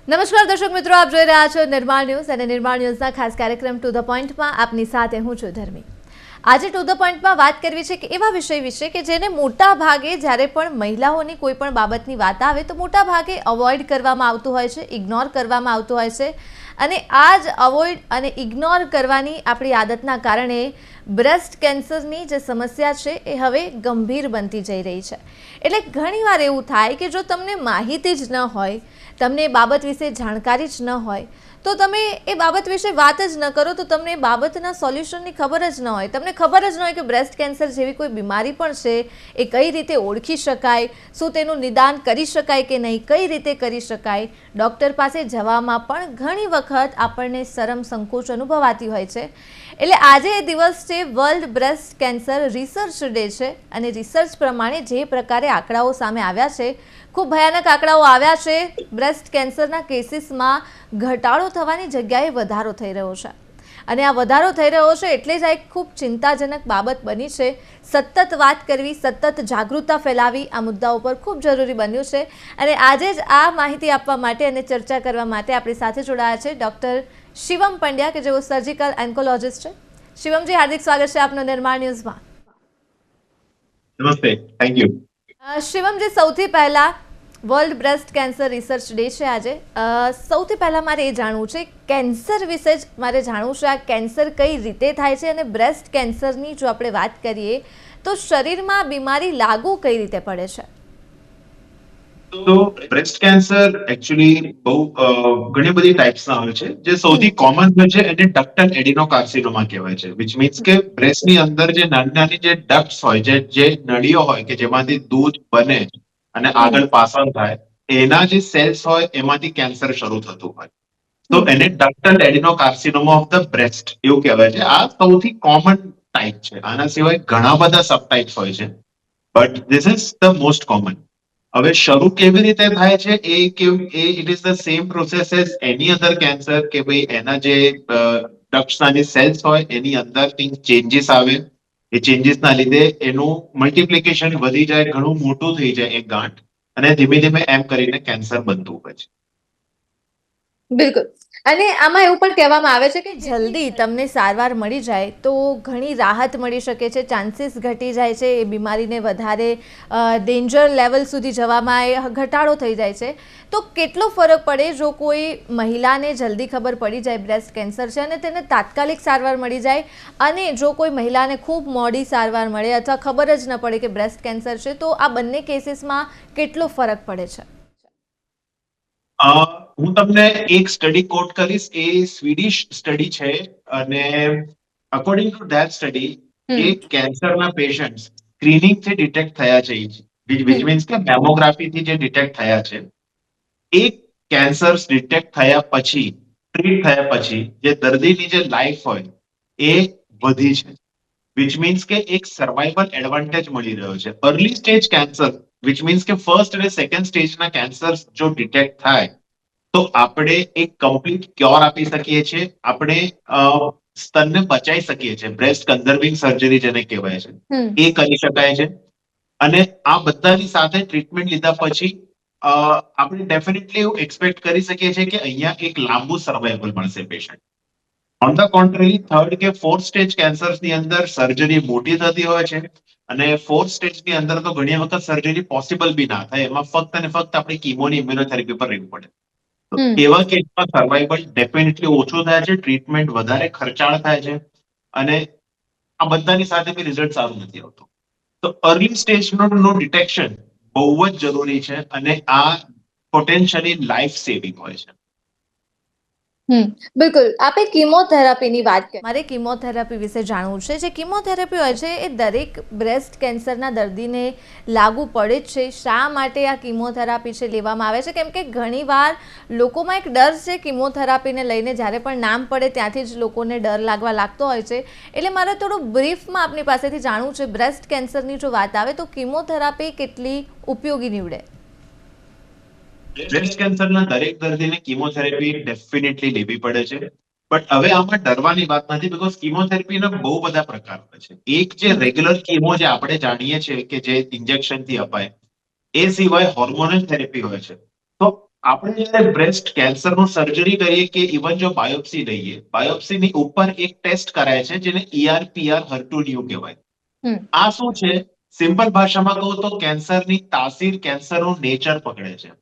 નમસ્કાર દર્શક મિત્રો, આપ જોઈ રહ્યા છો નિર્માણ ન્યૂઝ અને નિર્માણ ન્યૂઝના ખાસ કાર્યક્રમ ટુ ધ પોઈન્ટમાં આપની સાથે હું છું ધર્મી. આજે ટુ ધ પોઈન્ટમાં વાત કરવી છે કે એવા વિષય વિશે કે જેને મોટા ભાગે જ્યારે પણ મહિલાઓની કોઈ પણ બાબતની વાત આવે તો મોટા ભાગે અવોઇડ કરવામાં આવતું હોય છે, ઇગ્નોર કરવામાં આવતું હોય છે. અને આ જ અવોઇડ અને ઇગ્નોર કરવાની આપણી આદતના કારણે બ્રેસ્ટ કેન્સરની જે સમસ્યા છે એ હવે ગંભીર બનતી જઈ રહી છે. એટલે ઘણીવાર એવું થાય કે જો તમને માહિતી જ ન હોય, તમને એ બાબત વિશે જાણકારી જ ન હોય, તો તમે એ બાબત વિશે વાત જ ન કરો તો તમને એ બાબતના સોલ્યુશનની ખબર જ ન હોય. તમને ખબર જ ન હોય કે બ્રેસ્ટ કેન્સર જેવી કોઈ બીમારી પણ છે, એ કઈ રીતે ઓળખી શકાય, શું તેનું નિદાન કરી શકાય કે નહીં, કઈ રીતે કરી શકાય. ડૉક્ટર પાસે જવામાં પણ ઘણી વખત આપણને શરમ સંકોચ અનુભવાતી હોય છે. એટલે આજે એ દિવસ છે world breast cancer research day છે અને રિસર્ચ પ્રમાણે જે પ્રકારે આંકડાઓ સામે આવ્યા છે, ખૂબ ભયાનક આંકડાઓ આવ્યા છે. બ્રેસ્ટ કેન્સરના કેસીસમાં ઘટાડો થવાની જગ્યાએ વધારો થઈ રહ્યો છે અને આ વધારો થઈ રહ્યો છે એટલે જ આ એક ખૂબ ચિંતાજનક બાબત બની છે. સતત વાત કરવી, સતત જાગૃતતા ફેલાવી આ મુદ્દા ઉપર ખૂબ જરૂરી બન્યું છે. અને આજે જ આ માહિતી આપવા માટે અને ચર્ચા કરવા માટે આપણી સાથે જોડાયા છે ડૉક્ટર શિવમ પંડ્યા, કે જેઓ સર્જિકલ એન્કોલોજિસ્ટ છે. શિવમજી, હાર્દિક સ્વાગત છે આપનું નિર્માણ ન્યૂઝમાં. નમસ્તે, થેન્ક યુ. શિવમજી, સૌથી પહેલા world breast cancer research day છે આજે. સૌથી પહેલાં મારે એ જાણવું છે, કેન્સર વિશે જ મારે જાણવું છે. આ કેન્સર કઈ રીતે થાય છે અને બ્રેસ્ટ કેન્સરની જો આપણે વાત કરીએ તો શરીરમાં બીમારી લાગુ કઈ રીતે પડે છે? તો બ્રેસ્ટ કેન્સર એકચ્યુઅલી બહુ ઘણી બધી ટાઈપ્સના હોય છે. જે સૌથી કોમન હોય છે એને ડક્ટલ એડિનોકાર્સિનોમા કહેવાય છે. વિચ મીન્સ કે બ્રેસ્ટની અંદર જે નાની નાની જે ડક્ટ્સ હોય, જે નળીઓ હોય કે જેમાંથી દૂધ બને અને આગળ પાસન થાય, એના જે સેલ્સ હોય એમાંથી કેન્સર શરૂ થતું હોય. તો એને ડક્ટલ એડિનોકાર્સિનોમા ઓફ ધ બ્રેસ્ટ એવું કહેવાય છે. આ સૌથી કોમન ટાઈપ છે. આના સિવાય ઘણા બધા સબ ટાઈપ્સ હોય છે, but this is the most common. હવે શરૂ કેવી રીતે થાય છે it is the same process as any other cancer, કે ભાઈ એના જે ડક્ટ્સના જે સેલ્સ હોય એની અંદર ચેન્જીસ આવે. એ ચેન્જીસના લીધે એનું મલ્ટિપ્લિકેશન વધી જાય, ઘણું મોટું થઈ જાય એક ગાંઠ, અને ધીમે ધીમે એમ કરીને કેન્સર બનતું હોય છે. બિલકુલ. અને આમાં એવું પણ કહેવામાં આવે છે કે જલ્દી તમને સારવાર મળી જાય તો ઘણી રાહત મળી શકે છે, ચાન્સીસ ઘટી જાય છે, એ બીમારીને વધારે ડેન્જર લેવલ સુધી જવામાં ઘટાડો થઈ જાય છે. તો કેટલો ફરક પડે જો કોઈ મહિલાને જલ્દી ખબર પડી જાય બ્રેસ્ટ કેન્સર છે અને તેને તાત્કાલિક સારવાર મળી જાય, અને જો કોઈ મહિલાને ખૂબ મોડી સારવાર મળે અથવા ખબર જ ન પડે કે બ્રેસ્ટ કેન્સર છે, તો આ બંને કેસીસમાં કેટલો ફરક પડે છે? હું તમને એક સ્ટડી કોટ કરીશ. એ સ્વીડિશ સ્ટડી છે અને અકોર્ડિંગ ટુ ધેટ સ્ટડી જે કેન્સરના પેશન્ટ સ્ક્રીનિંગથી ડિટેક્ટ થયા છે, વિચ મીન્સ કે મેમોગ્રાફીથી જે ડિટેક્ટ થયા છે, એ કેન્સર ડિટેક્ટ થયા પછી, ટ્રીટ થયા પછી જે દર્દીની જે લાઈફ હોય એ વધી છે. વિચ મીન્સ કે એક સર્વાઈવલ એડવાન્ટેજ મળી રહ્યો છે. Early stage cancer, which means કે ફર્સ્ટ અને સેકન્ડ સ્ટેજના કેન્સર જો ડિટેક્ટ થાય તો આપણે એક કમ્પ્લીટ ક્યોર આપી શકીએ છીએ. આપણે સ્તનને બચાવી શકીએ છીએ. બ્રેસ્ટ કન્ઝર્વિંગ સર્જરી જેને કહેવાય છે, એ કરી શકાય છે. અને આ બધાની સાથે ટ્રીટમેન્ટ લીધા પછી આપણે ડેફિનેટલી એવું એક્સપેક્ટ કરી શકીએ છીએ કે અહીંયા એક લાંબુ સર્વાઈવલ મળશે patient. On the contrary, third કે ફોર્થ સ્ટેજ કેન્સરની અંદર સર્જરી મોટી થતી હોય છે, અને ફોર્થ સ્ટેજની અંદર તો ઘણી વખત સર્જરી પોસિબલ બી ના થાય. એમાં ફક્ત અને ફક્ત આપણે કીમોની ઇમ્યુનોથેરાપી પર રહેવું પડે. તો એવા કેસમાં સર્વાઈવલ ડેફિનેટલી ઓછું થાય છે, ટ્રીટમેન્ટ વધારે ખર્ચાળ થાય છે, અને આ બધાની સાથે બી રિઝલ્ટ સારું નથી આવતું. તો અર્લી સ્ટેજનું ડિટેક્શન બહુ જ જરૂરી છે, અને આ પોટેન્શિયલી લાઈફ સેવિંગ હોય છે. બિલકુલ. આપે કીમોથેરાપીની વાત કરી. મારે કીમોથેરાપી વિશે જાણવું છે. જે કીમોથેરાપી હોય છે એ દરેક બ્રેસ્ટ કેન્સરના દર્દીને લાગુ પડે જ છે. શા માટે આ કીમોથેરાપી છે લેવામાં આવે છે? કેમ કે ઘણીવાર લોકોમાં એક ડર છે કીમોથેરાપીને લઈને. જ્યારે પણ નામ પડે ત્યાંથી જ લોકોને ડર લાગવા લાગતો હોય છે. એટલે મારે થોડું બ્રીફમાં આપની પાસેથી જાણવું છે, બ્રેસ્ટ કેન્સરની જો વાત આવે તો કીમોથેરાપી કેટલી ઉપયોગી નીવડે? બ્રેસ્ટ કેન્સરના દરેક દર્દીને કીમોથેરાપી ડેફિનેટલી લેવી પડે છે. બટ હવે આમાં ડરવાની વાત નથી, બીકોઝ કીમોથેરાપીના બહુ બધા પ્રકાર હોય છે. એક જે રેગ્યુલર કીમો જે આપણે જાણીએ છીએ કે જે ઇન્જેક્શનથી અપાય, એ સિવાય હોર્મોનલ થેરેપી હોય છે. તો આપણે જયારે બ્રેસ્ટ કેન્સરનું સર્જરી કરીએ કે ઇવન જો બાયોપ્સી લઈએ, બાયોપ્સીની ઉપર એક ટેસ્ટ કરાય છે જેને ER-PR HER2/neu કહેવાય. હમ આ શું છે? સિમ્પલ ભાષામાં કહું તો કેન્સરની તાસીર, કેન્સરનું નેચર પકડે છે.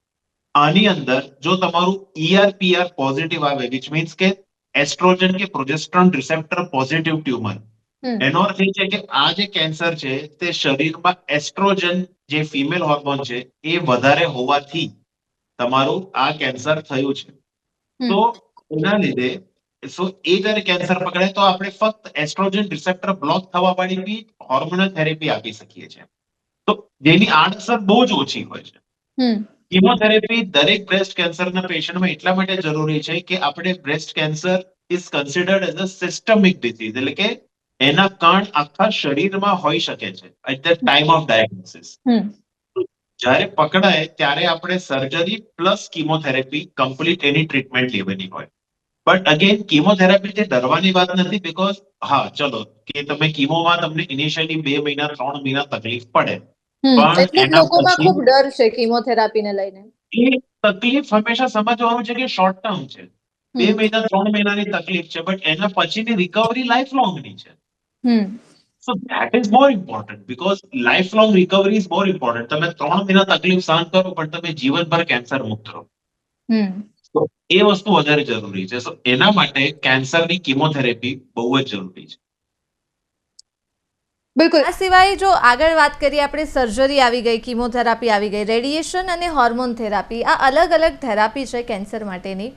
આની અંદર જો તમારું ER-PR પોઝિટિવ આવે, વિચ મીન્સ કે એસ્ટ્રોજન કે પ્રોજેસ્ટ્રોન રિસેપ્ટર પોઝિટિવ ટ્યુમર, હમ એનો અર્થ એ છે કે આ જે કેન્સર છે તે શરીરમાં એસ્ટ્રોજન જે ફિમેલ હોર્મોન છે એ વધારે હોવાથી તમારું આ કેન્સર થયું છે. તો એના લીધે એ જ્યારે કેન્સર પકડે તો આપણે ફક્ત એસ્ટ્રોજન રિસેપ્ટર બ્લોક થવા વાળી બી હોર્મોનલ થેરેપી આપી શકીએ છીએ. તો જેની આડઅસર બહુ જ ઓછી હોય છે. હમ કિમોથેરેપી દરેક બ્રેસ્ટ કેન્સરના પેશન્ટમાં એટલા માટે જરૂરી છે કે આપણે breast cancer is considered as a systemic disease, એટલે કે એના કણ આખા શરીરમાં હોઈ શકે છે at the time of diagnosis. હમ જ્યારે પકડાય ત્યારે આપણે સર્જરી પ્લસ કિમોથેરેપી કમ્પ્લીટ એની ટ્રીટમેન્ટ લેવાની હોય. બટ અગેન કિમોથેરાપીથી ડરવાની વાત નથી, બીકોઝ હા ચલો કે તમે કિમોમાં તમને ઇનિશિયલી 2 મહિના 3 મહિના તકલીફ પડે, પણ કેટલીક એના લોકોમાં પછી ખૂબ ડર છે કિમોથેરાપીને લઈને. એ તકલીફ હંમેશા સમજવાનું છે કે શોર્ટ ટર્મ છે. 2 હમ મહિના 3 મહિનાની તકલીફ છે, બટ એના પછીની રિકવરી લાઈફ લોંગની છે. હમ So that is more important because lifelong recovery is more important. તમે 3 મહિના તકલીફ સહન કરો પણ તમે જીવનભર કેન્સર મુક્ત રહો. હમ તો એ વસ્તુ વધારે જરૂરી છે. So એના માટે કેન્સરની કિમોથેરેપી બહુ જ જરૂરી છે. બિલકુલ. આ સિવાય જો આગળ વાત કરીએ, આપણે સર્જરી આવી ગઈ, કિમોથેરાપી આવી ગઈ, રેડિયેશન અને હોર્મોન થેરાપી, આ અલગ અલગ થેરાપી છે કેન્સર માટેની.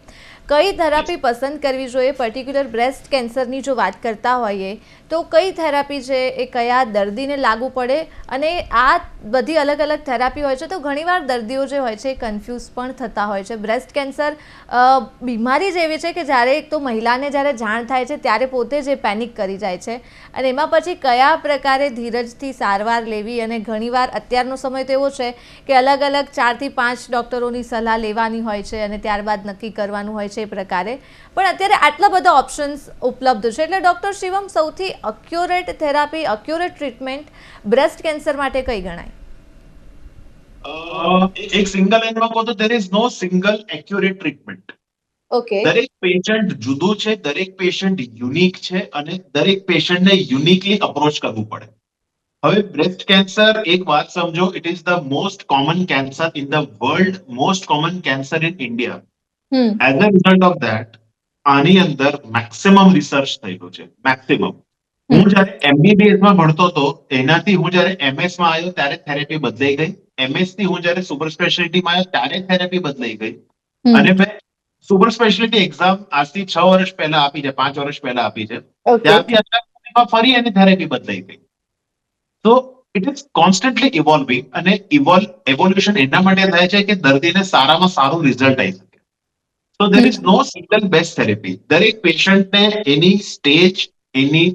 કઈ થેરાપી પસંદ કરવી જોઈએ? પર્ટિક્યુલર બ્રેસ્ટ કેન્સરની જો વાત કરતા હોઈએ તો કઈ થેરાપી છે એ કયા દર્દીને લાગુ પડે? અને આ બધી અલગ અલગ થેરાપી હોય છે તો ઘણીવાર દર્દીઓ જે હોય છે એ કન્ફ્યુઝ પણ થતા હોય છે. બ્રેસ્ટ કેન્સર બીમારી જ એવી છે કે જ્યારે એક તો મહિલાને જ્યારે જાણ થાય છે ત્યારે પોતે જ એ પેનિક કરી જાય છે, અને એમાં પછી કયા પ્રકારે ધીરજથી સારવાર લેવી. અને ઘણીવાર અત્યારનો સમય તો એવો છે કે અલગ અલગ 4 થી 5 ડૉક્ટરોની સલાહ લેવાની હોય છે અને ત્યારબાદ નક્કી કરવાનું હોય છે એ પ્રકારે. પણ અત્યારે આટલા બધા ઓપ્શન્સ ઉપલબ્ધ છે, એટલે ડૉક્ટર શિવમ, સૌથી અક્યુરેટ થેરાપી, અક્યુરેટ ટ્રીટમેન્ટ બ્રેસ્ટ કેન્સર માટે કઈ ગણાય? એક સિંગલ લાઈનમાં કહો તો there is no single accurate treatment. Okay. દરેક પેશન્ટ જુદું છે, દરેક પેશન્ટ યુનિક છે અને દરેક પેશન્ટને યુનિકલી અપ્રોચ કરવું પડે. હવે બ્રેસ્ટ કેન્સર, એક વાત સમજો, it is the most common cancer in the world, most common cancer in India. As a result of that આની અંદર મેક્સિમમ રિસર્ચ થયેલું છે, મેક્સિમમ. હું જ્યારે MBBS માં ભણતો હતો એનાથી હું જ્યારે MS માં આવ્યો ત્યારે થેરેપી બદલાઈ ગઈ. MS થી હું જ્યારે સુપર સ્પેશિયાલિટીમાં આવ્યો ત્યારે થેરેપી બદલાઈ ગઈ. અને મેં સુપર સ્પેશિયાલિટી એક્ઝામ આજથી 6 વર્ષ પહેલા આપી છે, 5 વર્ષ પહેલા આપી છે. ત્યારથી અત્યાર સુધીમાં ફરી એની થેરેપી બદલાઈ ગઈ. તો ઇટ ઇઝ કોન્સ્ટન્ટલી ઇવોલ્વિંગ, અને એવોલ્યુશન એના માટે થાય છે કે દર્દીને સારામાં સારું રિઝલ્ટ આવી શકે. સો there is no single best therapy. દરેક પેશન્ટને એની સ્ટેજ, એની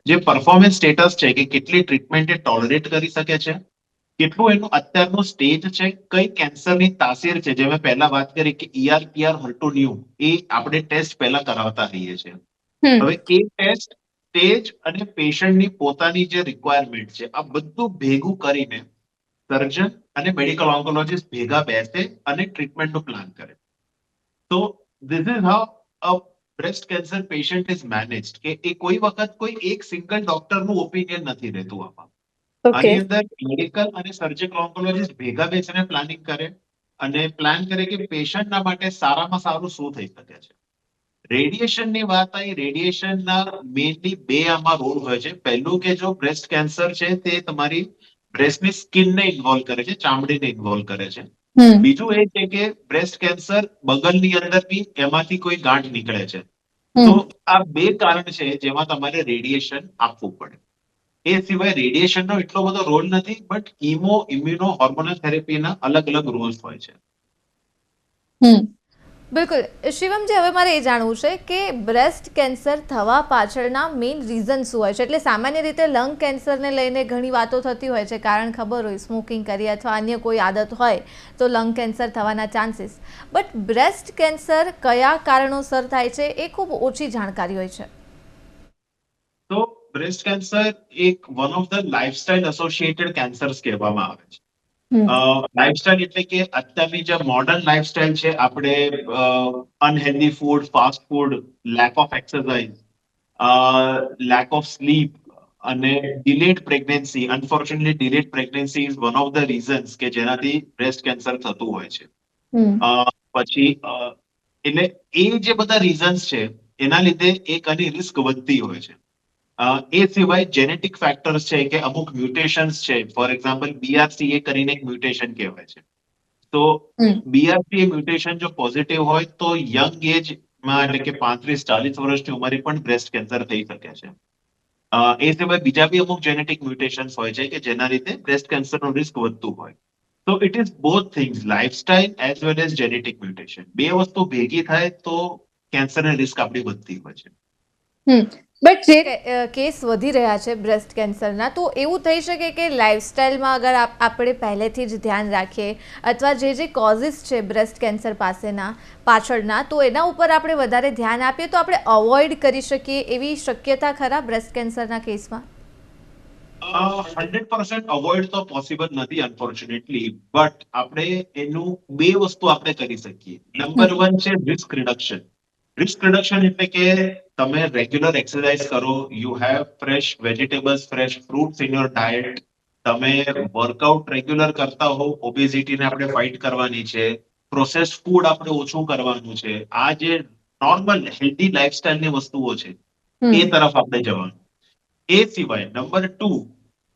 જે પરફોર્મન્સ સ્ટેટસ છે કે કેટલી ટ્રીટમેન્ટ એ ટોલરેટ કરી શકે છે, કેટલું એનું અત્યારનું સ્ટેજ છે, કઈ કેન્સરની તાસીર છે. જે મેં પહેલા વાત કરી કે ER-PR HER2/neu એ આપણે ટેસ્ટ પહેલા કરાવતા રહીએ છીએ. હવે એ ટેસ્ટ, સ્ટેજ અને પેશન્ટની પોતાની જે રિક્વાયરમેન્ટ છે, આ બધું ભેગું કરીને સર્જન અને મેડિકલ ઓન્કોલોજીસ્ટ ભેગા બેસે અને ટ્રીટમેન્ટનું પ્લાન કરે. તો this is how a breast cancer patient is managed. કે એ કોઈ વખત કોઈ એક સિંગલ ડોક્ટરનું ઓપિનિયન નથી રહેતું આમાં. આની અંદર મેડિકલ અને સર્જિકલ ઓન્કોલોજીસ્ટ ભેગા બેસીને પ્લાનિંગ કરે અને પ્લાન કરે કે પેશન્ટના માટે સારામાં સારું શું થઈ શકે છે. રેડિયેશનની વાત આવી, રેડિયેશનના મેઇનલી 2 આમાં રોલ હોય છે. પહેલું કે જો બ્રેસ્ટ કેન્સર છે તે તમારી બ્રેસ્ટની સ્કિનને ઇન્વોલ્વ કરે છે, ચામડીને ઇન્વોલ્વ કરે છે. બીજું એ છે કે બ્રેસ્ટ કેન્સર બગલની અંદર બી એમાંથી કોઈ ગાંઠ નીકળે છે. તો આ 2 કારણ છે જેમાં તમારે રેડિયેશન આપવું પડે. એ સિવાય રેડિયેશનનો એટલો બધો રોલ નથી, બટ કીમો, ઇમ્યુનો, હોર્મોનલ થેરેપીના અલગ અલગ રોલ્સ હોય છે. બિલકુલ. શિવમજી, હવે મારે એ જાણવું છે કે બ્રેસ્ટ કેન્સર થવા પાછળના મેઇન રીઝન શું હોય છે? એટલે સામાન્ય રીતે લંગ કેન્સરને લઈને ઘણી વાતો થતી હોય છે, કારણ ખબર હોય, સ્મોકિંગ કરી અથવા અન્ય કોઈ આદત હોય તો લંગ કેન્સર થવાના ચાન્સીસ. બટ બ્રેસ્ટ કેન્સર કયા કારણોસર થાય છે એ ખૂબ ઓછી જાણકારી હોય છે. તો બ્રેસ્ટ કેન્સર એક one of the lifestyle associated cancers કહેવામાં આવે છે. લાઈફસ્ટાઈલ એટલે કે અત્યારની જે મોડર્ન લાઈફસ્ટાઈલ છે, આપણે unhealthy food, fast food, lack of exercise, lack of sleep અને delayed pregnancy. Unfortunately delayed pregnancy is one of the reasons કે જેનાથી બ્રેસ્ટ કેન્સર થતું હોય છે. પછી એટલે એ જે બધા રીઝન્સ છે એના લીધે એક આની રિસ્ક વધતી હોય છે. એ સિવાય જેનેટિક ફેક્ટર્સ છે કે અમુક મ્યુટેશન્સ છે. ફોર એક્ઝામ્પલ BRCA કરીને એક મ્યુટેશન કહેવાય છે. તો BRCA મ્યુટેશન જો પોઝિટિવ હોય તો યંગ એજમાં એટલે કે 35-40 વર્ષની ઉંમરે પણ બ્રેસ્ટ કેન્સર થઈ શકે છે. એ સિવાય બીજા બી અમુક જેનેટિક મ્યુટેશન્સ હોય છે કે જેના લીધે બ્રેસ્ટ કેન્સરનું રિસ્ક વધતું હોય. તો it is both things, lifestyle as well as genetic mutation. બે વસ્તુ ભેગી થાય તો કેન્સરની રિસ્ક આપણી વધતી હોય છે. બટ જે કેસ વધી રહ્યા છે બ્રેસ્ટ કેન્સરના, તો એવું થઈ શકે કે લાઇફસ્ટાઇલમાં અગર આપણે પહેલેથી જ ધ્યાન રાખીએ અથવા જે કોઝિસ છે બ્રેસ્ટ કેન્સર પાછળના, તો એના ઉપર આપણે વધારે ધ્યાન આપીએ તો આપણે અવોઇડ કરી શકીએ એવી શક્યતા ખરા બ્રેસ્ટ કેન્સરના કેસમાં? 100% અવોઇડ તો પોસિબલ નથી અનફોર્ચ્યુનેટલી, બટ આપણે એનું બે વસ્તુ આપણે કરી શકીએ. નંબર 1 છે રિસ્ક રિડક્શન. રિસ્ક રિડક્શન એટલે કે તમે રેગ્યુલર એક્સરસાઇઝ કરો, you have fresh vegetables, fresh fruits in your diet, તમે વર્કઆઉટ રેગ્યુલર કરતા હો, ઓબેસિટીને આપણે ફાઇટ કરવાની છે, પ્રોસેસ્ડ ફૂડ આપણે ઓછું કરવાનું છે. આ જે નોર્મલ હેલ્ધી લાઇફસ્ટાઇલની વસ્તુઓ છે એ તરફ આપણે જવાનું. એ સિવાય નંબર 2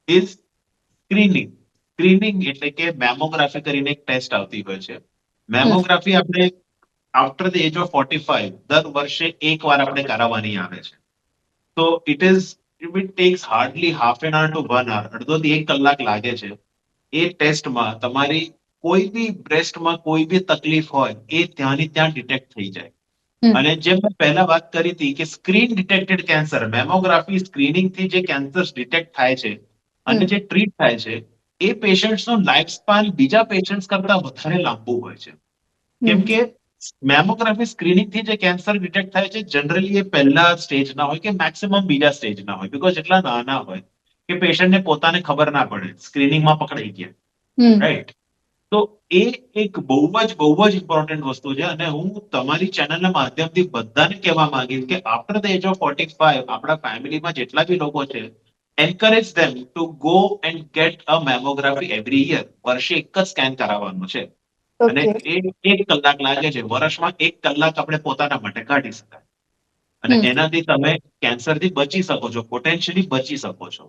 ઇઝ સ્ક્રીનિંગ. સ્ક્રીનિંગ એટલે કે મેમોગ્રાફી કરીને એક ટેસ્ટ આવતી હોય છે. મેમોગ્રાફી આપણે આફ્ટર ધ એજ ઓફ 45 દર વર્ષે એક વાર આપણે કરાવવાની આવે છે. તો it takes hardly half an hour to 1 hour, અડધો થી 1 કલાક લાગે છે. એ ટેસ્ટમાં તમારી કોઈ બી બ્રેસ્ટમાં કોઈ બી તકલીફ હોય એ ત્યાંની ત્યાં ડિટેક્ટ થઈ જાય. અને જેમ મેં પહેલા વાત કરી હતી કે screen detected cancer, mammography screening થી જે કેન્સર ડિટેક્ટ થાય છે અને જે ટ્રીટ થાય છે, એ પેશન્ટ્સનું લાઈફ સ્પાન બીજા પેશન્ટ્સ કરતા વધારે લાંબુ હોય છે. કેમ કે મેમોગ્રાફી સ્ક્રીનિંગ થી જે કેન્સર ડિટેક્ટ થાય છે, જનરલી એ પહેલા સ્ટેજના હોય કે મેક્સિમમ બીજા સ્ટેજના હોય, બીકોઝ એટલા નાના હોય કે પેશન્ટને પોતાને ખબર ના પડે, સ્ક્રીનિંગમાં પકડાઈ ગયા, રાઈટ? તો એ એક બહુ જ ઇમ્પોર્ટન્ટ વસ્તુ છે. અને હું તમારી ચેનલના માધ્યમથી બધાને કહેવા માંગીશ કે આફ્ટર ધ એજ ઓફ 45 આપણા ફેમિલીમાં જેટલા બી લોકો છે, encourage them to go and get a mammography every year. વર્ષે એક જ સ્કેન કરાવવાનું છે અને એ 1 કલાક લાગે છે. વર્ષમાં 1 કલાક આપણે પોતાના માટે કાઢી શકાય અને એનાથી તમે કેન્સરથી બચી શકો છો, પોટેન્શિયલી બચી શકો છો,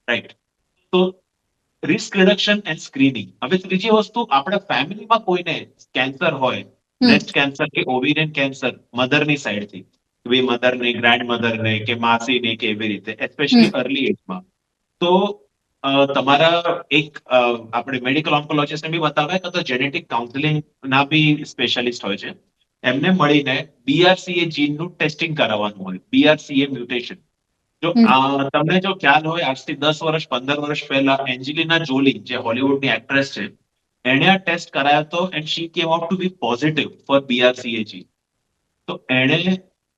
રાઈટ? તો રિસ્ક રિડક્શન એન્ડ સ્ક્રીનિંગ. હવે ત્રીજી વસ્તુ, આપણા ફેમિલીમાં કોઈને કેન્સર હોય, બ્રેસ્ટ કેન્સર કે ઓવેરિયન કેન્સર મધરની સાઈડથી, મધરને, ગ્રેન્ડ મધરને કે માસીને કે એવી રીતે, એસ્પેશિયલી અર્લી એજમાં, તો તમારા એક આપણે મેડિકલ ઓન્કોલોજીસ્ટને બી બતાવાય કે તો જેનેટિક કાઉન્સિલિંગ ના બી સ્પેશિયાલિસ્ટ હોય છે. એમને મળીને BRCA જીનનું ટેસ્ટિંગ કરાવવાનું હોય, BRCA મ્યુટેશન. જો તમને જો ખ્યાલ હોય, આજથી 10 વર્ષ 15 વર્ષ પહેલા એન્જેલિના જોલી, જે હોલિવૂડની એક્ટ્રેસ છે, એણે આ ટેસ્ટ કરાયો હતો and she came out to be positive for BRCA gene. તો એણે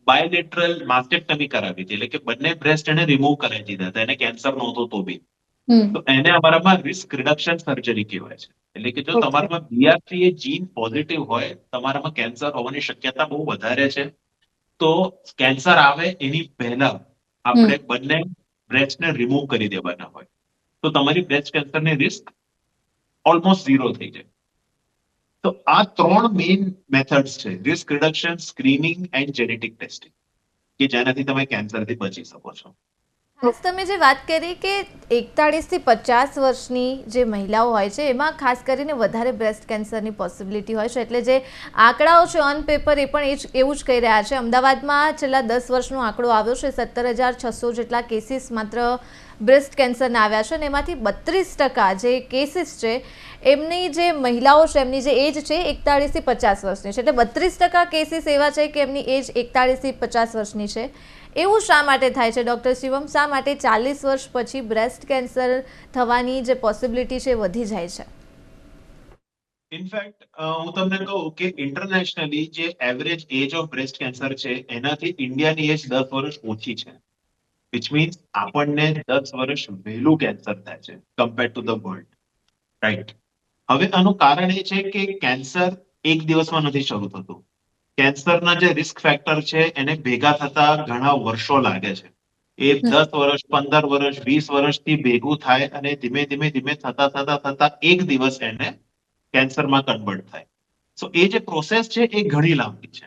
બાયલેટરલ માસ્ટેક્ટમી કરાવી હતી, એટલે કે બંને બ્રેસ્ટ એને રિમૂવ કરાવી દીધા હતા, એને કેન્સર નહોતો તો બી. તો એને અમારામાં રિસ્ક રિડક્શન સર્જરી કહેવાય છે. એટલે કે જો તમારામાં BRCA જીન પોઝિટિવ હોય, તમારામાં કેન્સર હોવાની શક્યતા બહુ વધારે છે. તો કેન્સર આવે એની પહેલા આપણે બંને બ્રેસ્ટને રિમૂવ કરી દેવાના હોય, તો તમારી બ્રેસ્ટ કેન્સરની રિસ્ક ઓલમોસ્ટ ઝીરો થઈ જાય. તો આ 3 મેઇન મેથડ્સ છે, risk reduction, screening and genetic testing, કે જેનાથી તમે કેન્સરથી બચી શકો છો. ખાસ તમે જે વાત કરી કે 41 થી 50 વર્ષની જે મહિલાઓ હોય છે એમાં ખાસ કરીને વધારે બ્રેસ્ટ કેન્સરની પોસિબિલિટી હોય છે, એટલે જે આંકડાઓ છે ઓન પેપર એ પણ એવું જ કહી રહ્યા છે. અમદાવાદમાં છેલ્લા 10 વર્ષનો આંકડો આવ્યો છે, 17,600 જેટલા કેસીસ માત્ર બ્રેસ્ટ કેન્સરના આવ્યા છે અને એમાંથી 32% જે કેસીસ છે એમની જે મહિલાઓ છે એમની જે એજ છે 41 થી 50 વર્ષની છે. એટલે 32% કેસીસ એવા છે કે એમની એજ 41 થી 50 વર્ષની છે. એવું શા માટે થાય છે ડૉક્ટર શિવમ? શા માટે 40 વર્ષ પછી બ્રેસ્ટ કેન્સર થવાની જે પોસિબિલિટી છે વધી જાય છે? ઇનફેક્ટ હું તમને કહું કે ઇન્ટરનેશનલી જે average age of breast cancer છે એનાથી ઇન્ડિયાની એજ 10 વર્ષ ઓછી છે. વિચ મીન્સ આપણને 10 વર્ષ વહેલું કેન્સર થાય છે compared to the world, right? હવે આનું કારણ એ છે કે કેન્સર એક દિવસમાં નથી શરૂ થતું. કેન્સરના જે રિસ્ક ફેક્ટર છે એને ભેગા થતા ઘણા વર્ષો લાગે છે. એ 10 વર્ષ, 15 વર્ષ, 20 વર્ષથી ભેગું થાય અને ધીમે ધીમે ધીમે થતા એક દિવસ એને કેન્સરમાં કન્વર્ટ થાય. સો એ જે પ્રોસેસ છે એ ઘણી લાંબી છે.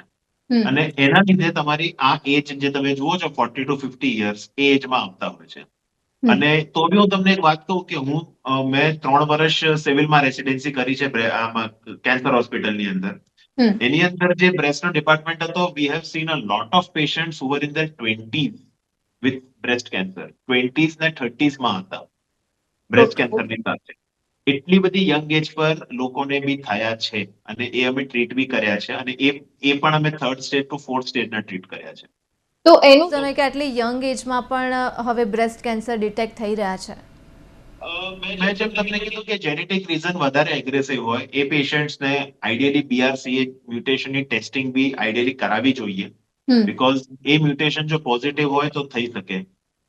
અને એના લીધે તમારી આ એજ જે તમે જુઓ છો 40 to 50 યર્સ એ એજમાં આવતા હોય છે. અને તો બી હું તમને એક વાત કહું કે મેં 3 વર્ષ સિવિલમાં રેસિડેન્સી કરી છે આમાં કેન્સર હોસ્પિટલની અંદર. એની અંદર જે બ્રેસ્ટનો ડિપાર્ટમેન્ટ હતો, we have seen a lot of patients who var in their 20s with breast cancer. 20s ને 30s માં હતા બ્રેસ્ટ કેન્સરની સાથે. એટલી બધી યંગ એજ પર લોકોને બી થયા છે અને એ અમે ટ્રીટ બી કર્યા છે અને એ પણ અમે 3rd stage two 4th સ્ટેજના treat કર્યા છે. તો એનું તમે કે આટલી યંગ એજમાં પણ હવે બ્રેસ્ટ કેન્સર ડિટેક્ટ થઈ રહ્યા છે. મેં જેમ તમને કીધું કે જેનેટિક રીઝન વધારે એગ્રેસિવ હોય એ પેશન્ટ્સને આઈડિયલી BRCA મ્યુટેશનની ટેસ્ટિંગ બી આઈડિયલી કરાવવી જોઈએ. બીકોઝ એ મ્યુટેશન જો પોઝિટિવ હોય તો થઈ શકે.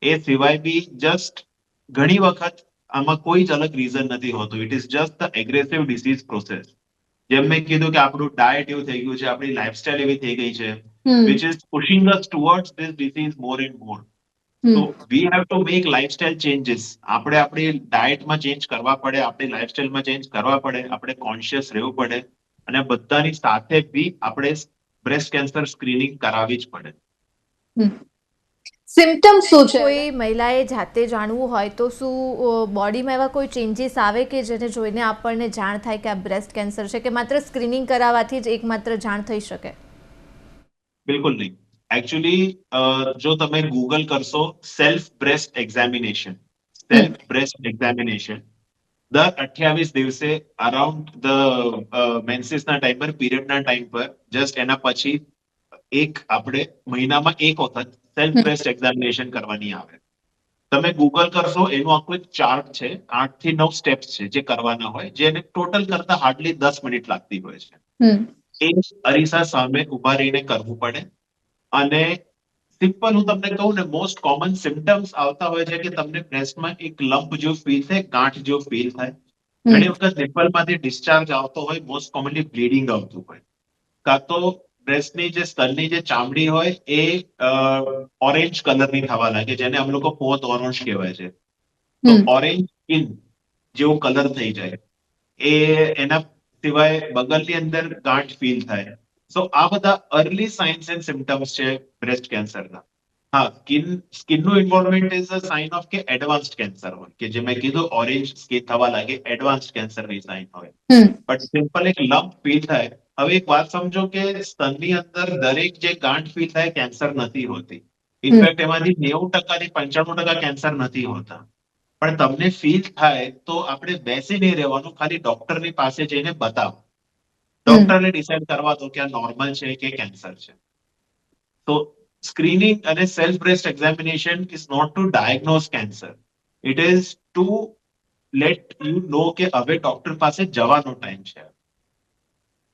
એ સિવાય બી જસ્ટ ઘણી વખત આમાં કોઈ જ અલગ રીઝન નથી હોતું. It is just the aggressive disease process. જેમ મેં કીધું કે આપણું ડાયટ એવું થઈ ગયું છે, આપણી લાઇફસ્ટાઇલ એવી થઈ ગઈ છે, which is pushing us towards this disease more and more. So we have to make lifestyle changes. આપણે આપણી ડાયટમાં ચેન્જ કરવા પડે, આપણી લાઇફસ્ટાઇલમાં ચેન્જ કરવા પડે, આપણે કોન્શિયસ રહેવું પડે અને બધાની સાથે બી આપણે બ્રેસ્ટ કેન્સર સ્ક્રીનિંગ કરાવવી જ પડે. સિમ્પટમ્સ શું છે? કોઈ મહિલાએ જાતે જાણવું હોય તો શું બોડીમાં એવા કોઈ ચેન્જીસ આવે કે જેને જોઈને આપણને જાણ થાય કે આ બ્રેસ્ટ કેન્સર છે, કે માત્ર સ્ક્રીનિંગ કરાવવાથી જ એકમાત્ર જાણ થઈ શકે? બિલકુલ નહીં. એકચ્યુઅલી જો તમે ગૂગલ કરશો સેલ્ફ બ્રેસ્ટ એક્ઝામિનેશન, દર 28 દિવસે અરાઉન્ડ ધ મેન્સીસના ટાઈમ પર, પીરિયડના ટાઈમ પર, જસ્ટ એના પછી આપણે મહિનામાં એક વખત સેલ્ફ બ્રેસ્ટ એક્ઝામિનેશન કરવાની આવે. તમે ગૂગલ કરશો એનું આખું એક ચાર્ટ છે, 8 થી 9 સ્ટેપ્સ છે જે કરવાના હોય, જેને ટોટલ કરતા હાર્ડલી 10 મિનિટ લાગતી હોય છે. એ અરીસા સામે ઉભા રહીને કરવું પડે. અને સિમ્પલ હું તમને કહું ને, મોસ્ટ કોમન સિમ્પટમ્સ આવતા હોય છે કે તમને બ્રેસ્ટમાં એક લંપ જેવું ફીલ થાય, ગાંઠ જેવું ફીલ થાય. ઘણી વખત નિપલમાંથી ડિસ્ચાર્જ આવતો હોય, મોસ્ટ કોમનલી બ્લીડિંગ આવતું હોય. કાં તો બ્રેસ્ટની જે સ્તનની જે ચામડી હોય એ ઓરેન્જ કલરની થવા લાગે, જેને અમે લોકો પોત ઓરેન્જ કહેવાય છે. તો ઓરેન્જ સ્કિન જેવો કલર થઈ જાય. એના સિવાય બગલની અંદર ગાંઠ ફીલ થાય. સો આ બધા અર્લી સાઇન્સ એન્ડ સિમ્પટમ્સ છે બ્રેસ્ટ કેન્સરના. હા, સ્કિનનું involvement is a sign of કે એડવાન્સ્ડ કેન્સર હોય, કે જે મેં કીધું ઓરેન્જ સ્કિન થવા લાગે, એડવાન્સ્ડ કેન્સરની સાઇન હોય. બટ સિમ્પલ એક લંપ ફીલ થાય. હવે એક વાત સમજો કે સ્તનની અંદર દરેક જે ગાંઠ ફીલ થાય કેન્સર નથી હોતી. ઇનફેક્ટ એમાંથી 90% થી 95% કેન્સર નથી હોતા. પણ તમને ફીલ થાય તો આપણે બેસી નહીં રહેવાનું, ખાલી ડોક્ટરની પાસે જઈને બતાવો. ડોક્ટરને ડિસાઇડ કરવા દો કે આ નોર્મલ છે કે કેન્સર છે. તો સ્ક્રીનિંગ અને self breast examination is not to diagnose cancer. It is to let you know કે હવે ડોક્ટર પાસે જવાનો ટાઈમ છે.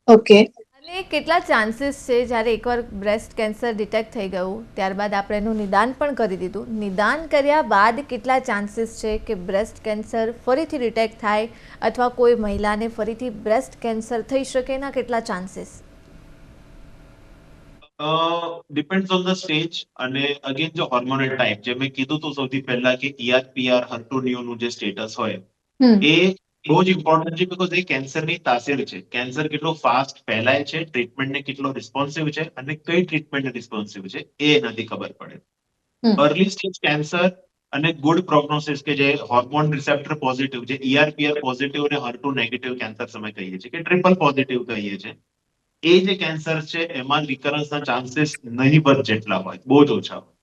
ઓકે. અને કેટલા ચાન્સીસ છે જ્યારે એકવાર બ્રેસ્ટ કેન્સર ડિટેક્ટ થઈ ગયું ત્યારબાદ આપણે એનું નિદાન પણ કરી દીધું, નિદાન કર્યા બાદ કેટલા ચાન્સીસ છે કે બ્રેસ્ટ કેન્સર ફરીથી ડિટેક્ટ થાય અથવા કોઈ મહિલાને ફરીથી બ્રેસ્ટ કેન્સર થઈ શકે? એના કેટલા chances? Depends on the stage અને અગેન જો હોર્મોનલ ટાઈપ, જે મેં કીધું તો સૌથી પહેલા કે ER/PR HER2/neu જે સ્ટેટસ હોય એ બહુ જ ઇમ્પોર્ટન્ટ છે, બીકોઝ એ કેન્સરની તાસીર છે. કેન્સર કેટલો ફાસ્ટ ફેલાય છે, ટ્રીટમેન્ટને કેટલો રિસ્પોન્સિવ છે અને કઈ ટ્રીટમેન્ટ રિસ્પોન્સિવ છે એ નથી ખબર પડે. અર્લી સ્ટેજ કેન્સર અને ગુડ પ્રોગ્નોસિસ, કે જે હોર્મોન રિસેપ્ટર પોઝિટિવ, જે ER/PR પોઝિટિવ અને HER2 નેગેટિવ કેન્સર સમય કહીએ છીએ કે ટ્રિપલ પોઝિટિવ કહીએ છીએ, એ જે કેન્સર છે એમાં રિકરન્સના ચાન્સીસ નહીવત જેટલા હોય, બહુ જ ઓછા હોય.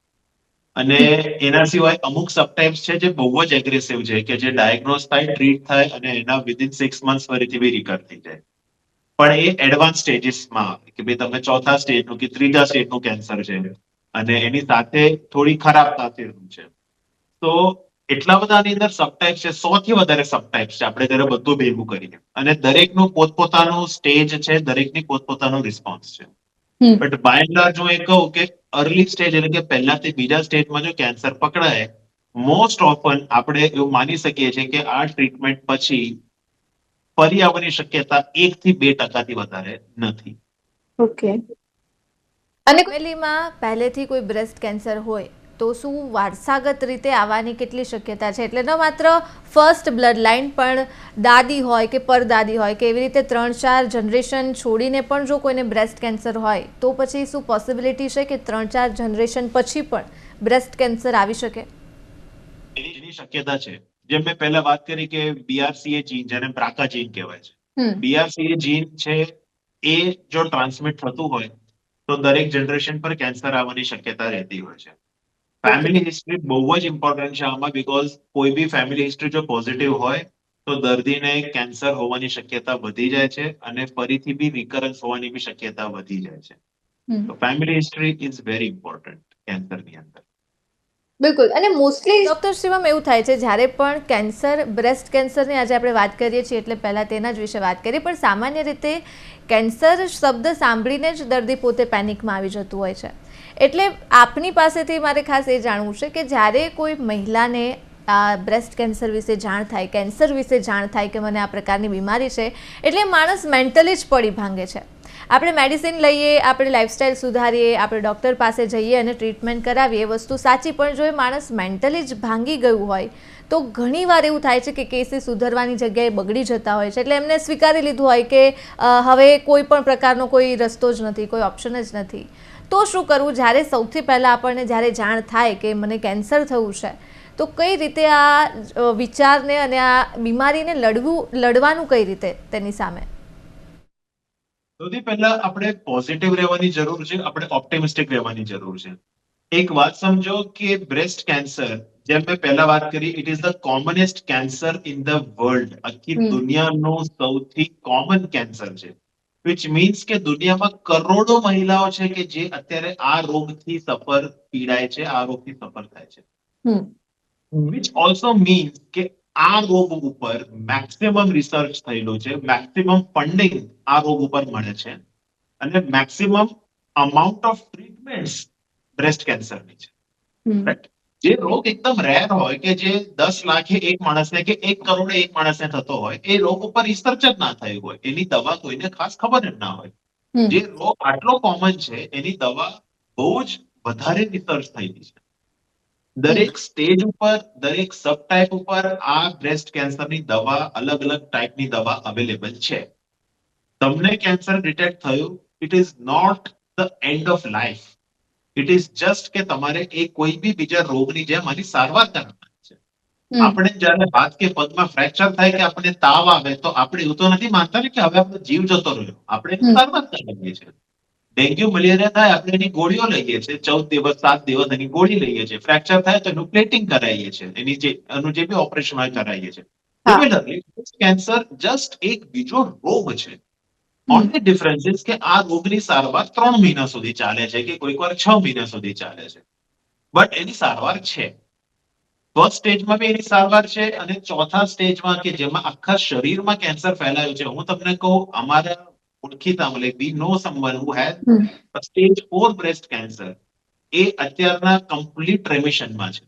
અને એના સિવાય અમુક સબટાઇપ્સ છે જે બહુ જ એગ્રેસિવ છે, કે જે ડાયગ્નોઝ થાય, ટ્રીટ થાય અને એના વિધિન 6 મંથ્સ ફરીથી બી રિકવર થઈ જાય. પણ એ એડવાન્સ સ્ટેજીસમાં આવે કે ભાઈ તમે 4થા સ્ટેજનું કે 3જા સ્ટેજનું કેન્સર છે અને એની સાથે થોડી ખરાબ તાસીરનું છે. તો એટલા બધા આની અંદર સબટાઇપ્સ છે, 100 થી વધારે સબટાઇપ્સ છે, આપણે ત્યારે બધું ભેગું કરીએ. અને દરેકનું પોતપોતાનું સ્ટેજ છે, દરેકની પોતપોતાનો રિસ્પોન્સ છે. બટ બાય એન્ડ લાર્જ હું એ કહું કે અર્લી સ્ટેજ એટલે કે પહેલાથી બીજા સ્ટેજમાં જો કેન્સર પકડાય, મોસ્ટ ઓફન આપણે એવું માની શકીએ છીએ કે આ ટ્રીટમેન્ટ પછી ફરી આવવાની શક્યતા 1 થી 2% વધારે નથી. ઓકે. અને ફેમિલીમાં પહેલેથી કોઈ બ્રેસ્ટ કેન્સર હોય તો શું વારસાગત રીતે આવવાની કેટલી શક્યતા છે? એટલે ન માત્ર ફર્સ્ટ બ્લડ લાઇન પણ દાદી હોય કે પરદાદી હોય કે એવી રીતે 3-4 જનરેશન છોડીને પણ જો કોઈને બ્રેસ્ટ કેન્સર હોય તો પછી શું પોસિબિલિટી છે કે 3-4 જનરેશન પછી પણ બ્રેસ્ટ કેન્સર આવી શકે? એની શક્યતા છે. જેમ મેં પહેલા વાત કરી કે BRCA જીન, જેને BRCA જીન કહેવાય છે, BRCA જીન છે એ જો ટ્રાન્સમિટ થતું હોય તો દરેક જનરેશન પર કેન્સર આવવાની શક્યતા રહેતી હોય છે. ફેમિલી હિસ્ટ્રી બહુ જ ઇમ્પોર્ટન્ટ છે આમાં, બીકોઝ કોઈ બી ફેમિલી હિસ્ટ્રી જો પોઝિટિવ હોય તો દર્દીને કેન્સર હોવાની શક્યતા વધી જાય છે અને ફરીથી બી રિકરન્સ હોવાની બી શક્યતા વધી જાય છે. તો family history is very important કેન્સરની અંદર. બિલકુલ. અને મોસ્ટલી ડૉક્ટર શિવમ એવું થાય છે જ્યારે પણ કેન્સર, બ્રેસ્ટ કેન્સરની આજે આપણે વાત કરીએ છીએ એટલે પહેલાં તેના જ વિશે વાત કરીએ, પણ સામાન્ય રીતે કેન્સર શબ્દ સાંભળીને જ દર્દી પોતે પેનિકમાં આવી જતું હોય છે. એટલે આપની પાસેથી મારે ખાસ એ જાણવું છે કે જ્યારે કોઈ મહિલાને બ્રેસ્ટ કેન્સર વિશે જાણ થાય, કેન્સર વિશે જાણ થાય કે મને આ પ્રકારની બીમારી છે, એટલે માણસ મેન્ટલી જ પડી ભાંગે છે. આપણે મેડિસિન લઈએ, આપણે લાઇફસ્ટાઇલ સુધારીએ, આપણે ડૉક્ટર પાસે જઈએ અને ટ્રીટમેન્ટ કરાવીએ, એ વસ્તુ સાચી, પણ જો એ માણસ મેન્ટલી જ ભાંગી ગયું હોય તો ઘણીવાર એવું થાય છે કે કેસીસ સુધરવાની જગ્યાએ બગડી જતા હોય છે. એટલે એમને સ્વીકારી લીધું હોય કે હવે કોઈ પણ પ્રકારનો કોઈ રસ્તો જ નથી, કોઈ ઓપ્શન જ નથી. તો શું કરવું જ્યારે સૌથી પહેલાં આપણને જ્યારે જાણ થાય કે મને કેન્સર થયું છે, તો કઈ રીતે આ વિચારને અને આ બીમારીને લડવાનું કઈ રીતે તેની સામે? સૌથી પહેલા આપણે પોઝિટિવ રહેવાની જરૂર છે, આપણે ઓપ્ટિમિસ્ટિક રહેવાની જરૂર છે. એક વાત સમજો કે બ્રેસ્ટ કેન્સર, જેમ મેં પહેલા વાત કરી, it is the કોમનેસ્ટ cancer in the world. આખી દુનિયાનું સૌથી કોમન કેન્સર છે. વિચ મીન્સ કે દુનિયામાં કરોડો મહિલાઓ છે કે જે અત્યારે આ રોગથી પીડાય છે, આ રોગથી સફર થાય છે. વિચ ઓલ્સો મીન્સ કે આ રોગ ઉપર મેક્સિમમ રિસર્ચ થયેલું છે, મેક્સિમમ ફંડિંગ આ રોગ ઉપર મળે છે અને maximum amount of treatments breast કેન્સરની છે. Right? જે રોગ એકદમ રેર હોય કે જે 10 લાખે એક માણસને કે 1 કરોડે એક માણસને થતો હોય, એ રોગ ઉપર રિસર્ચ જ ના થયું હોય, એની દવા કોઈને ખાસ ખબર જ ના હોય. જે રોગ આટલો કોમન છે એની દવા બહુ જ વધારે રિસર્ચ થયેલી છે. દરેક સ્ટેજ ઉપર, દરેક સબ ટાઈપ ઉપર આ બ્રેસ્ટ કેન્સરની દવા, અલગ અલગ ટાઈપની દવા અવેલેબલ છે. તમને કેન્સર ડિટેક્ટ થયું, it is not the end of life. It is just કે તમારે એ કોઈ બી બીજા રોગની જેમ આની સારવાર કરવાની છે. આપણે જ્યારે હાથ કે પગમાં ફ્રેક્ચર થાય કે આપણને તાવ આવે તો આપણે એવું તો નથી માનતા ને કે હવે આપણો જીવ જતો રહ્યો. આપણે એની સારવાર કરીએ છીએ. ડેન્ગ્યુ મલેરિયા થાય આપણે એની ગોળીઓ લઈએ છીએ, 14 દિવસ 7 દિવસ એની ગોળી લઈએ છીએ. ફ્રેક્ચર થાય તો એનું પ્લેટિંગ કરાવીએ છીએ, એનું જે બી ઓપરેશન હોય કરાવીએ છીએ. સિમિલરલી કેન્સર જસ્ટ એક બીજો રોગ છે. ઓનલી ડિફરન્સ ઇઝ કે આ રોગની સારવાર 3 મહિના સુધી ચાલે છે કે કોઈક વાર 6 મહિના સુધી ચાલે છે, બટ એની સારવાર છે. ફર્સ્ટ સ્ટેજમાં બી એની સારવાર છે અને ચોથા સ્ટેજમાં કે જેમાં આખા શરીરમાં કેન્સર ફેલાયું છે, હું તમને કહું, અમારા ઓળખીતામાં, like we know someone who has stage 4 breast cancer, એ અત્યારના કમ્પ્લીટ રેમિશનમાં છે.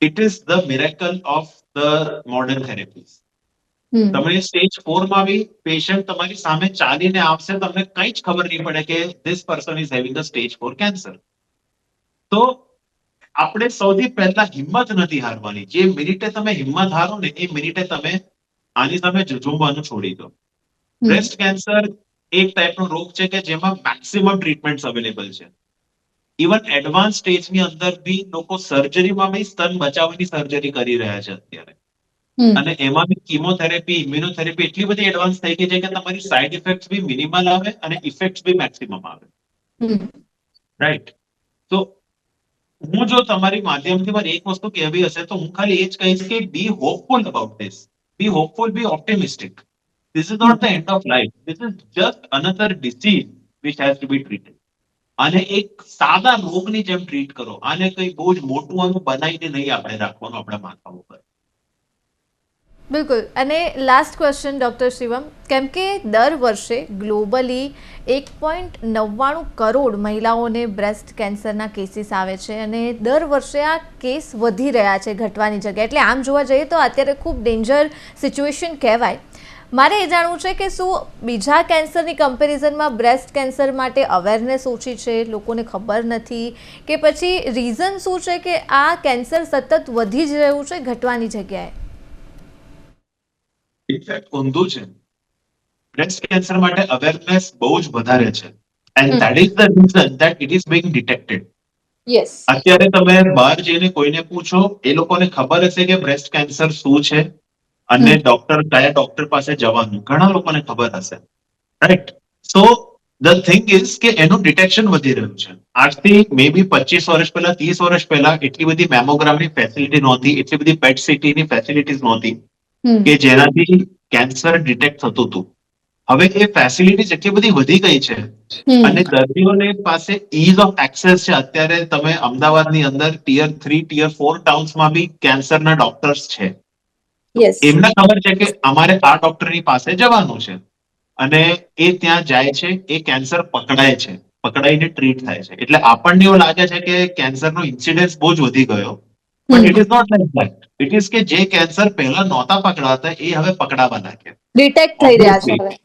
It is the miracle of the modern therapies. તમે સ્ટેજ 4 માં બી પેશન્ટ તમારી સામે ચાલીને આવશે, તમને કંઈ જ ખબર નહીં પડે કે this person is having a stage 4 cancer. તો આપણે સૌથી પહેલા હિંમત નથી હારવાની. જે મિનિટે તમે હિંમત હારો ને એ મિનિટે તમે આની સામે ઝઝૂમવાનું છોડી દો. બ્રેસ્ટ કેન્સર એક ટાઈપનો રોગ છે કે જેમાં મેક્સિમમ ટ્રીટમેન્ટ્સ અવેલેબલ છે. ઇવન એડવાન્સ સ્ટેજની અંદર બી લોકો સર્જરીમાં બી સ્તન બચાવવાની સર્જરી કરી રહ્યા છે અત્યારે. અને એમાં બી કીમોથેરેપી, ઇમ્યુનોથેરેપી એટલી બધી એડવાન્સ થઈ ગઈ છે કે તમારી સાઇડ ઇફેક્ટ્સ બી મિનિમલ આવે અને ઇફેક્ટ્સ બી મેક્સિમમ આવે. રાઈટ? તો હું જો તમારી માધ્યમથી મારે એક વસ્તુ કહેવી હશે તો હું ખાલી એ જ કહીશ કે be hopeful about this. Be hopeful, be optimistic. This is not the end of life. This is just another disease which has to be treated. આને એક સાદા રોગની જેમ ટ્રીટ કરો. આને કંઈ બહુ જ મોટું આનું બનાવીને નહીં આપણે રાખવાનું આપણા માથા ઉપર. બિલકુલ. અને લાસ્ટ ક્વેશ્ચન ડૉક્ટર શિવમ, કેમ કે દર વર્ષે ગ્લોબલી 1.99 કરોડ મહિલાઓને બ્રેસ્ટ કેન્સરના કેસીસ આવે છે અને દર વર્ષે આ કેસ વધી રહ્યા છે ઘટવાની જગ્યાએ. એટલે આમ જોવા જઈએ તો અત્યારે ખૂબ ડેન્જર સિચ્યુએશન કહેવાય. મારે એ જાણવું છે કે શું બીજા કેન્સરની કમ્પેરિઝનમાં બ્રેસ્ટ કેન્સર માટે અવેરનેસ ઓછી છે, લોકોને ખબર નથી, કે પછી રીઝન શું છે કે આ કેન્સર સતત વધી જ રહ્યું છે ઘટવાની જગ્યાએ? ઇનફેક્ટ ઊંધું છે. બ્રેસ્ટ કેન્સર માટે અવેરનેસ બહુ જ વધારે છે and that is the reason that it is being detected. Yes. અત્યારે તમે બહાર જઈને કોઈને પૂછો, એ લોકોને ખબર હશે કે બ્રેસ્ટ કેન્સર શું છે અને કયા ડોક્ટર પાસે જવાનું, ઘણા લોકોને ખબર હશે, right? So the thing is કે એનું ડિટેક્શન વધી રહ્યું છે. આજથી મે બી 25 વર્ષ પહેલા, 30 વર્ષ પહેલા એટલી બધી મેમોગ્રામની ફેસિલિટી નહોતી, એટલી બધી પેટ સીટીની ફેસિલિટીઝ નહોતી કે જેનાથી કેન્સર ડિટેક્ટ થતું હતું. હવે એ ફેસિલિટીઝ એટલી બધી વધી ગઈ છે અને દર્દીઓને પાસે ઇઝ ઓફ એક્સેસ છે. અત્યારે તમે અમદાવાદની અંદર ટિયર 3, ટિયર 4 ટાઉન્સમાં બી કેન્સરના ડોક્ટર્સ છે. એમને ખબર છે કે અમારે આ ડોક્ટરની પાસે જવાનું છે અને એ ત્યાં જાય છે, એ કેન્સર પકડાય છે, પકડાઈને ટ્રીટ થાય છે. એટલે આપણને એવું લાગે છે કે કેન્સરનો ઇન્સિડન્સ બહુ જ વધી ગયો, but it is not like that. It is કે જે કેન્સર પહેલા નહોતા પકડાતા એ હવે પકડાવા લાગ્યા, ડિટેક્ટ થઈ રહ્યા છે હવે.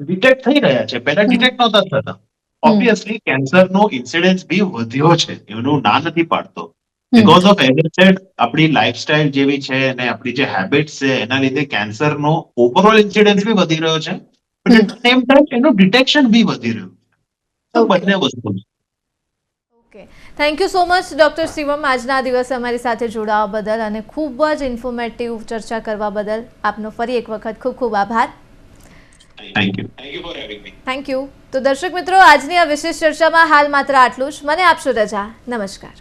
ડિટેક્ટ થઈ રહ્યા છે, પહેલા ડિટેક્ટ નહોતા થતા. ઓબ્વિયસલી કેન્સરનો ઇન્સિડન્સ બી વધ્યો છે, એનું ના નથી પાડતો. બીકોઝ ઓફ એઝ સેડ આપણી લાઈફસ્ટાઈલ જેવી છે અને આપણી જે હેબિટ્સ છે એના લીધે કેન્સરનો ઓવરઓલ ઇન્સિડન્સ બી વધી રહ્યો છે, but at the same time એનું ડિટેક્શન બી વધી રહ્યું છે. તો બંને વસ્તુ. Okay, thank you so much doctor Shivam, આજના દિવસે અમારી સાથે જોડાવા બદલ અને ખૂબ જ ઇન્ફોર્મેટિવ ચર્ચા કરવા બદલ આપનો ફરી એક વખત ખૂબ ખૂબ આભાર. Thank you for having me. Thank you. તો દર્શક મિત્રો, આજની આ વિશેષ ચર્ચામાં હાલ માત્ર આટલું જ. મને આપશો રજા. નમસ્કાર.